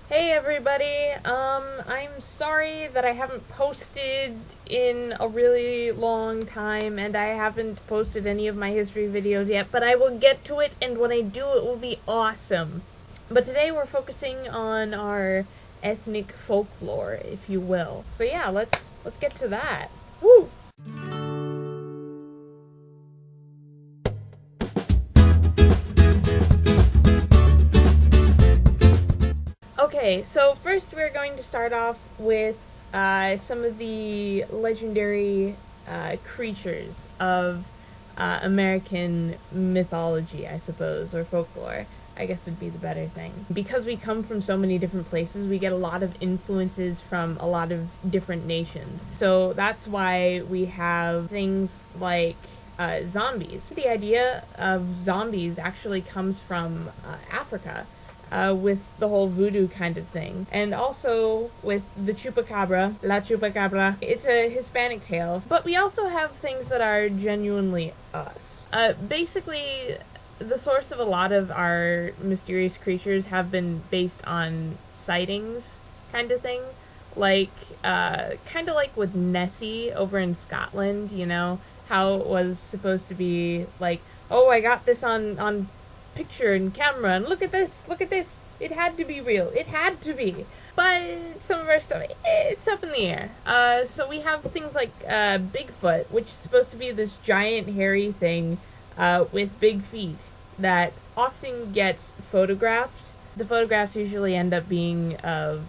Hey everybody, I'm sorry that I haven't posted in a really long time and I haven't posted any of my history videos yet, but I will get to it, and when I do it will be awesome. But today we're focusing on our ethnic folklore, if you will. So yeah, let's get to that. Woo! Okay, so first we're going to start off with some of the legendary creatures of American mythology, I suppose, or folklore. I guess would be the better thing. Because we come from so many different places, we get a lot of influences from a lot of different nations. So that's why we have things like zombies. The idea of zombies actually comes from Africa. With the whole voodoo kind of thing. And also with the chupacabra, La Chupacabra. It's a Hispanic tale. But we also have things that are genuinely us. Basically, the source of a lot of our mysterious creatures have been based on sightings kind of thing. Like, kind of like with Nessie over in Scotland, you know? How it was supposed to be like, oh, I got this on picture and camera, and look at this, it had to be real, it had to be. But some of our stuff, it's up in the air. So we have things like Bigfoot, which is supposed to be this giant hairy thing with big feet that often gets photographed. The photographs usually end up being of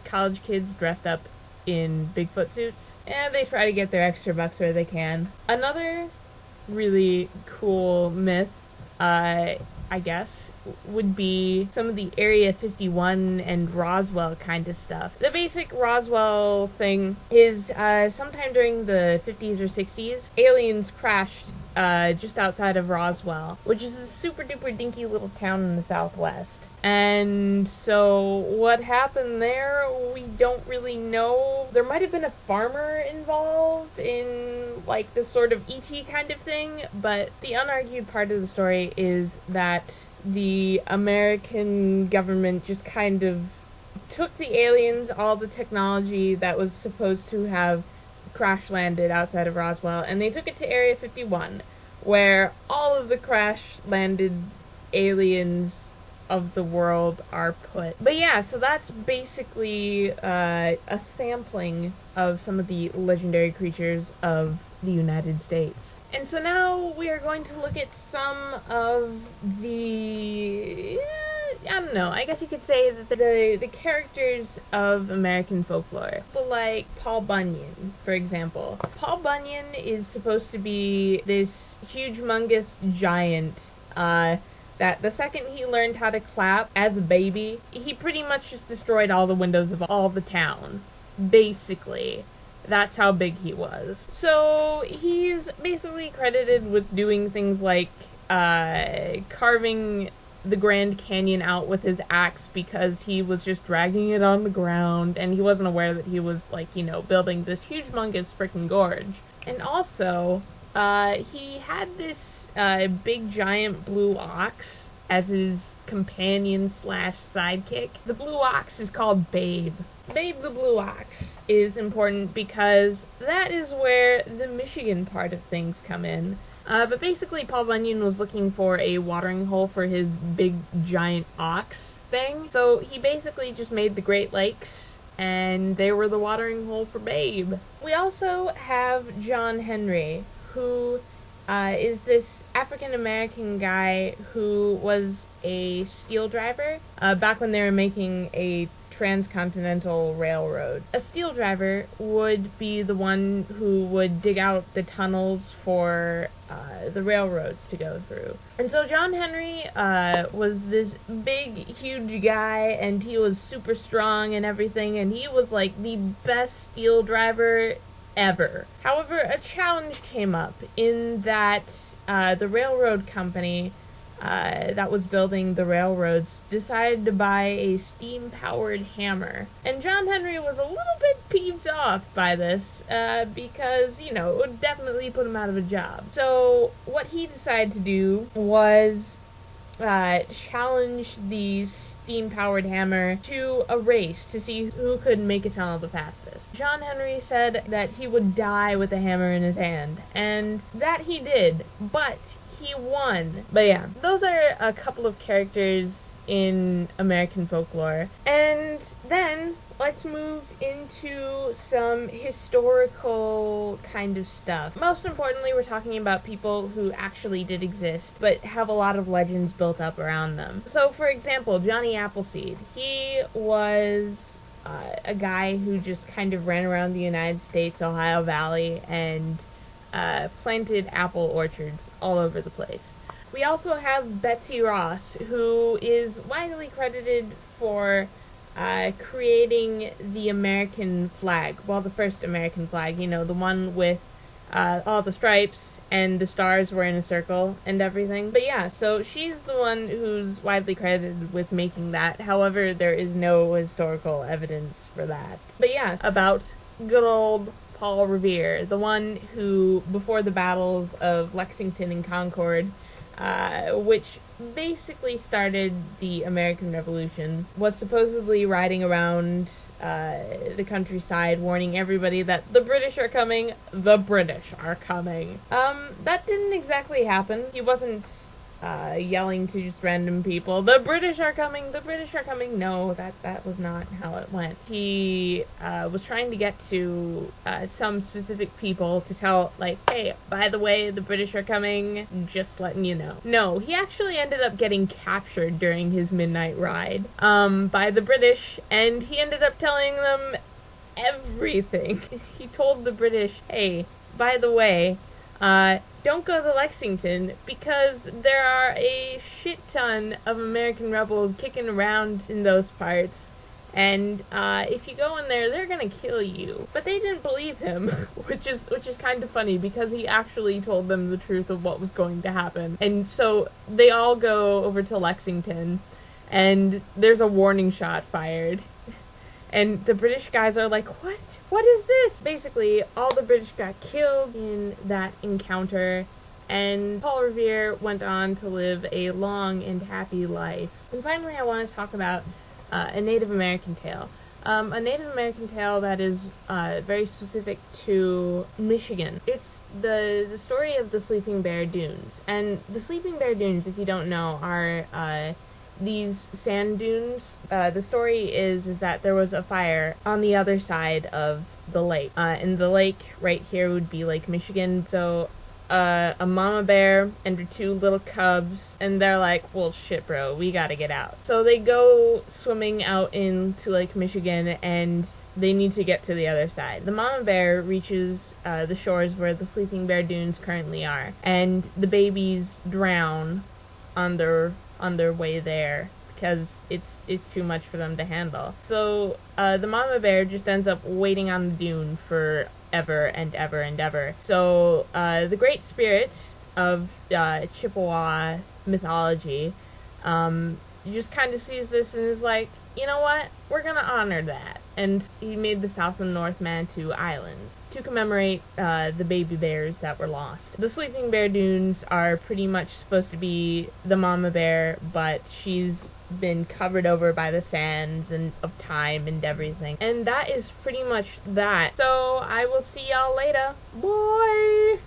college kids dressed up in Bigfoot suits, and they try to get their extra bucks where they can. Another really cool myth, I guess, would be some of the Area 51 and Roswell kind of stuff. The basic Roswell thing is sometime during the 50s or 60s, aliens crashed just outside of Roswell, which is a super duper dinky little town in the Southwest. And so what happened there, we don't really know. There might have been a farmer involved in like this sort of ET kind of thing, but the unargued part of the story is that the American government just kind of took the aliens, all the technology that was supposed to have crash landed outside of Roswell, and they took it to Area 51, where all of the crash landed aliens of the world are put. But yeah, so that's basically a sampling of some of the legendary creatures of the United States. And so now we are going to look at some of the, I don't know, I guess you could say that the characters of American folklore. People like Paul Bunyan, for example. Paul Bunyan is supposed to be this huge-mongous giant, that the second he learned how to clap as a baby, he pretty much just destroyed all the windows of all the town. Basically. That's how big he was. So he's basically credited with doing things like carving the Grand Canyon out with his axe because he was just dragging it on the ground and he wasn't aware that he was, like, you know, building this huge-mongous freaking gorge. And also, he had this big giant blue ox as his companion slash sidekick. The blue ox is called Babe. Babe the Blue Ox is important because that is where the Michigan part of things come in. But basically Paul Bunyan was looking for a watering hole for his big giant ox thing. So he basically just made the Great Lakes, and they were the watering hole for Babe. We also have John Henry, who is this African-American guy who was a steel driver back when they were making a transcontinental railroad. A steel driver would be the one who would dig out the tunnels for the railroads to go through. And so John Henry was this big, huge guy, and he was super strong and everything, and he was like the best steel driver ever. However, a challenge came up in that the railroad company that was building the railroads decided to buy a steam-powered hammer. And John Henry was a little bit peeved off by this because, you know, it would definitely put him out of a job. So what he decided to do was challenge the steam-powered hammer to a race to see who could make a tunnel the fastest. John Henry said that he would die with a hammer in his hand, and that he did, but he won. But yeah, those are a couple of characters in American folklore. And then let's move into some historical kind of stuff. Most importantly, we're talking about people who actually did exist, but have a lot of legends built up around them. So, for example, Johnny Appleseed. He was a guy who just kind of ran around the United States, Ohio Valley, and planted apple orchards all over the place. We also have Betsy Ross, who is widely credited for creating the American flag. Well, the first American flag, you know, the one with all the stripes and the stars were in a circle and everything. But yeah, so she's the one who's widely credited with making that. However, there is no historical evidence for that. But yeah, about good old Paul Revere, the one who, before the battles of Lexington and Concord, which basically started the American Revolution, was supposedly riding around the countryside warning everybody that the British are coming, the British are coming. That didn't exactly happen. He wasn't yelling to just random people, the British are coming, the British are coming. No, that was not how it went. He was trying to get to some specific people to tell, like, hey, by the way, the British are coming, just letting you know. No, he actually ended up getting captured during his midnight ride by the British, and he ended up telling them everything. He told the British, hey, by the way, don't go to Lexington because there are a shit ton of American rebels kicking around in those parts, and if you go in there, they're gonna kill you. But they didn't believe him, which is kind of funny because he actually told them the truth of what was going to happen. And so they all go over to Lexington, and there's a warning shot fired. And the British guys are like, what? What is this? Basically, all the British got killed in that encounter, and Paul Revere went on to live a long and happy life. And finally, I want to talk about a Native American tale. A Native American tale that is very specific to Michigan. It's the story of the Sleeping Bear Dunes. And the Sleeping Bear Dunes, if you don't know, are these sand dunes. The story is that there was a fire on the other side of the lake. And the lake right here would be Lake Michigan. So a mama bear and her two little cubs, and they're like, well, shit, bro, we gotta get out. So they go swimming out into Lake Michigan, and they need to get to the other side. The mama bear reaches the shores where the Sleeping Bear Dunes currently are, and the babies drown on their way there because it's too much for them to handle. So the mama bear just ends up waiting on the dune for ever and ever and ever. So the great spirit of Chippewa mythology just kind of sees this and is like, you know what, we're gonna honor that. And he made the South and North Manitou Islands to commemorate the baby bears that were lost. The Sleeping Bear Dunes are pretty much supposed to be the mama bear, but she's been covered over by the sands and of time and everything. And that is pretty much that. So I will see y'all later. Bye!